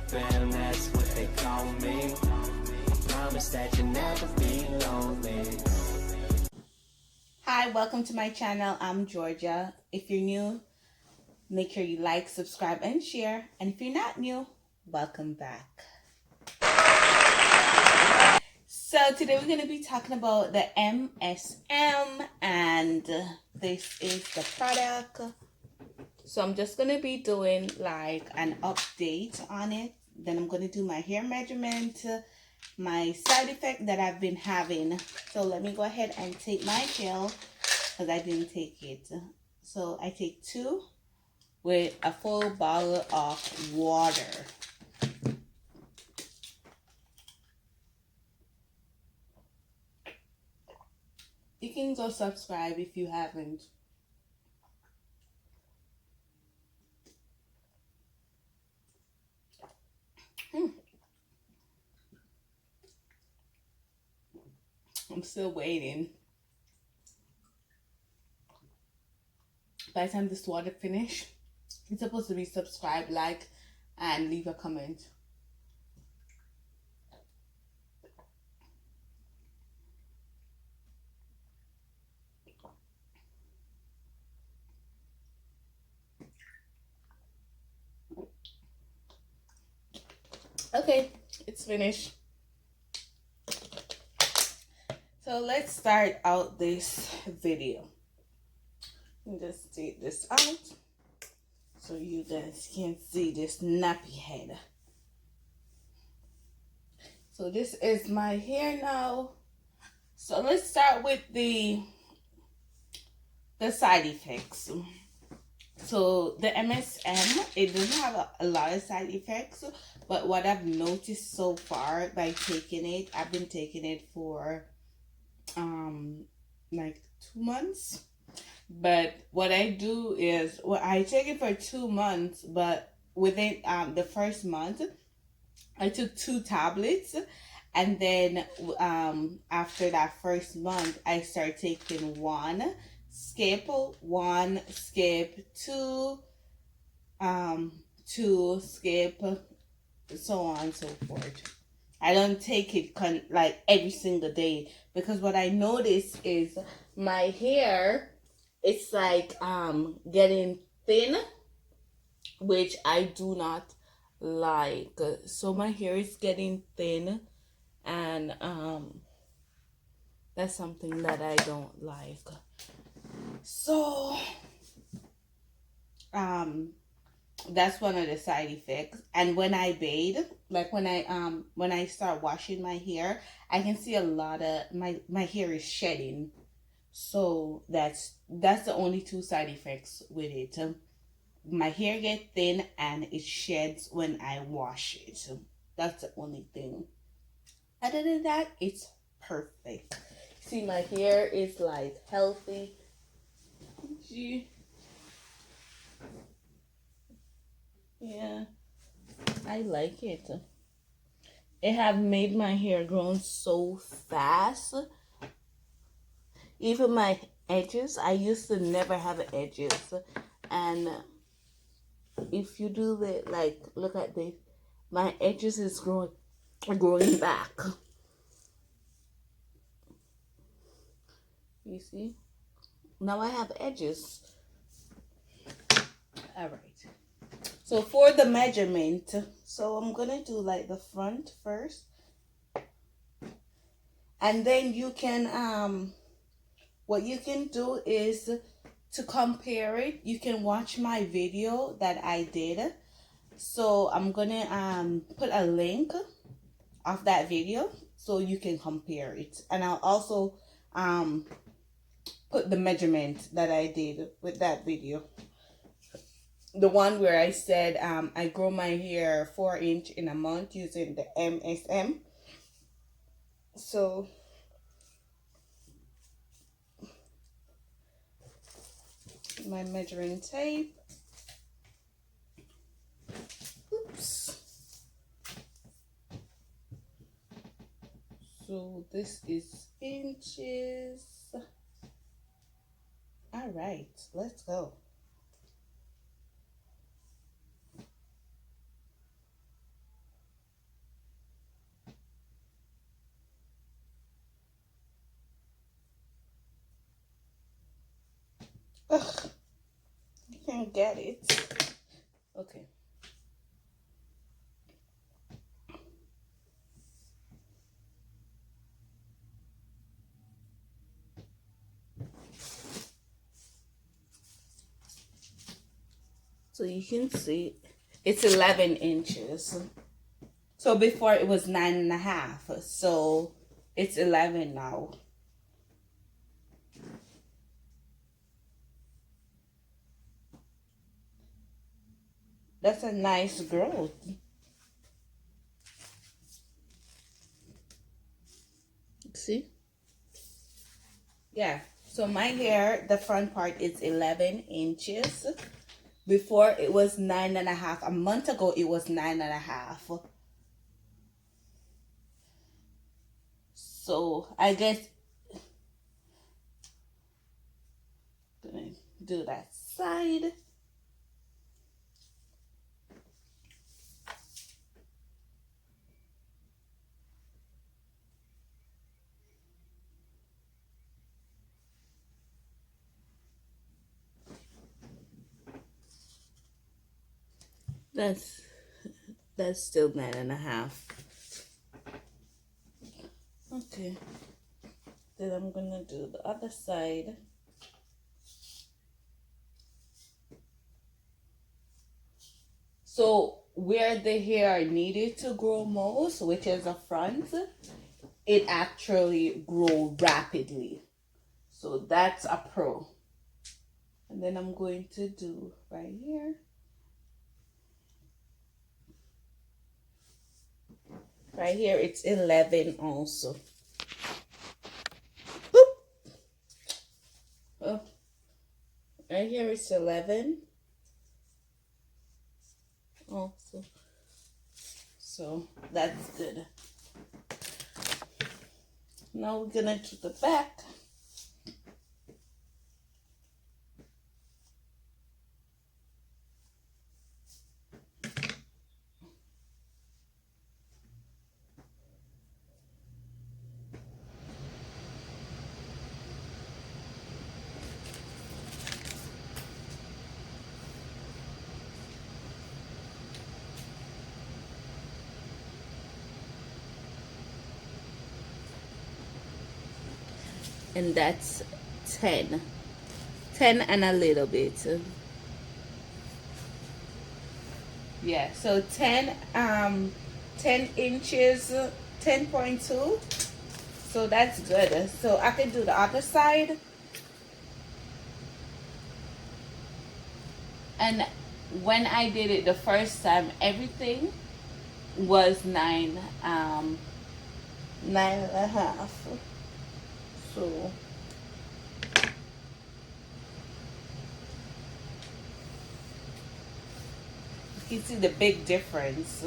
fam, that's what they call me. Promise that you'll never be lonely. Hi, welcome to my channel. I'm Georgia. If you're new, make sure you like, subscribe, and share. And if you're not new, welcome back. So today we're going to be talking about the MSM, and this is the product. So I'm just going to be doing like an update on it. Then I'm going to do my hair measurement, my side effect that I've been having. So let me go ahead and take my pill because I didn't take it. So I take 2 with a full bottle of water. You can go subscribe if you haven't. I'm still waiting. By the time this water finish, it's supposed to be subscribe, like, and leave a comment. Okay, it's finished. So let's start out this video. Just take this out so you guys can see this nappy head. So this is my hair now. So let's start with the side effects. So the MSM, it doesn't have a lot of side effects, but what I've noticed so far by taking it, I've been taking it for like 2 months. But what I do is, well, I take it for 2 months, but within the first month I took 2 tablets, and then after that first month I start taking 1, skip 1, skip 2, 2, skip, so on and so forth. I don't take it like every single day, because what I notice is my hair, it's like getting thin, which I do not like. So my hair is getting thin, and that's something that I don't like. So that's one of the side effects. And when I bathe, like when I start washing my hair, I can see a lot of my hair is shedding. So that's the only 2 side effects with it. My hair gets thin and it sheds when I wash it. That's the only thing. Other than that, it's perfect. See, my hair is like healthy. Yeah, I like it. It have made my hair grown so fast. Even my edges, I used to never have edges, and if you do that, like, look at this, my edges is growing back. You see, now I have edges. All right. So for the measurement, so I'm gonna do like the front first, and then you can what you can do is to compare it. You can watch my video that I did. So I'm gonna put a link of that video so you can compare it, and I'll also put the measurement that I did with that video. The one where I said I grow my hair 4 inch in a month using the MSM. So my measuring tape. Oops. So this is inches. All right, let's go. Ugh, you can't get it. Okay. So you can see it's 11 inches. So before it was 9.5. So it's 11 now. That's a nice growth. See? Yeah. So my hair, the front part is 11 inches. Before it was 9.5. A month ago it was 9.5. So I guess gonna do that side. That's still 9.5. Okay. Then I'm gonna do the other side. So where the hair needed to grow most, which is the front, it actually grew rapidly. So that's a pro. And then I'm going to do right here. Right here, it's 11 also. Boop. Oh, right here, it's 11 also. So that's good. Now we're gonna do the back. And that's 10 and a little bit. Yeah, so 10 inches, 10.2. So that's good. So I can do the other side. And when I did it the first time, everything was 9.5. So you can see the big difference.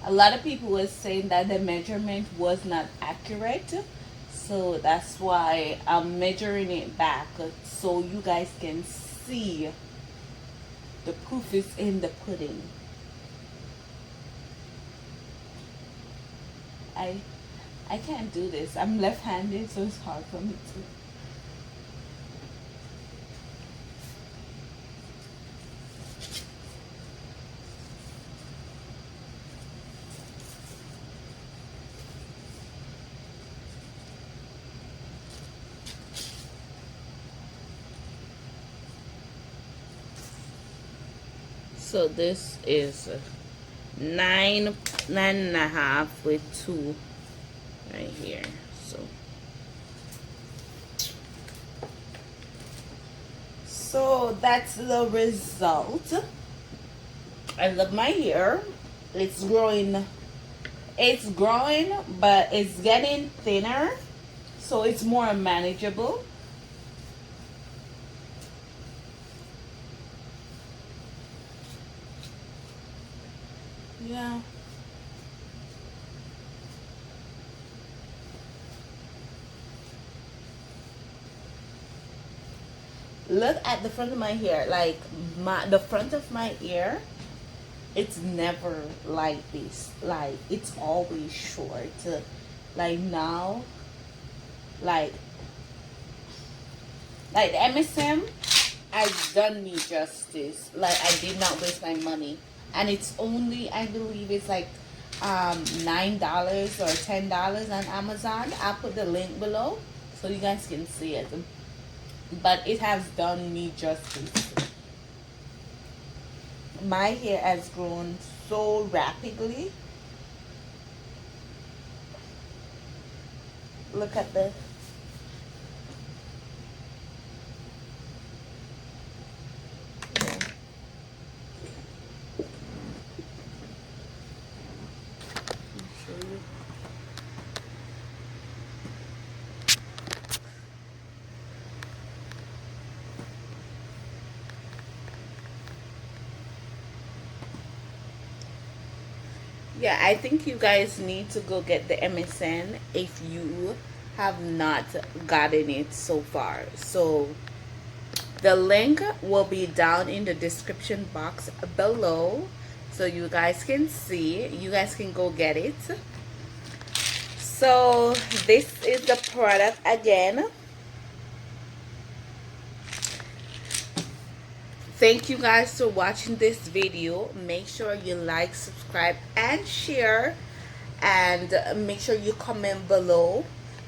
A lot of people were saying that the measurement was not accurate, so that's why I'm measuring it back so you guys can see the proof is in the pudding. I can't do this. I'm left-handed, so it's hard for me to. So this is 9.5 with 2 right here. So that's the result. I love my hair. It's growing, but it's getting thinner, so it's more manageable. Yeah. Look at the front of my hair, like the front of my ear. It's never like this. Like it's always short. Like now, like Like the MSM has done me justice. Like I did not waste my money, and it's only, I believe it's like $9 or $10 on Amazon. I'll put the link below so you guys can see it. But it has done me justice. My hair has grown so rapidly. Look at the yeah, I think you guys need to go get the MSN if you have not gotten it so far. So the link will be down in the description box below so you guys can see. You guys can go get it. So this is the product again. Thank you guys for watching this video. Make sure you like, subscribe, and share. And make sure you comment below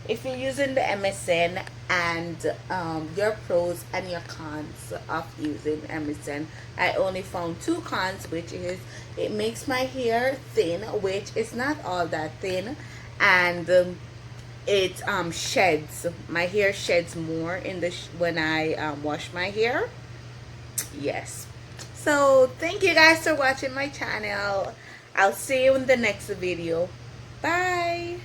if you're using the MSN and your pros and your cons of using MSN. I only found 2 cons, which is it makes my hair thin, which is not all that thin, and it sheds. My hair sheds more in the when I wash my hair. Yes. So thank you guys for watching my channel. I'll see you in the next video. Bye.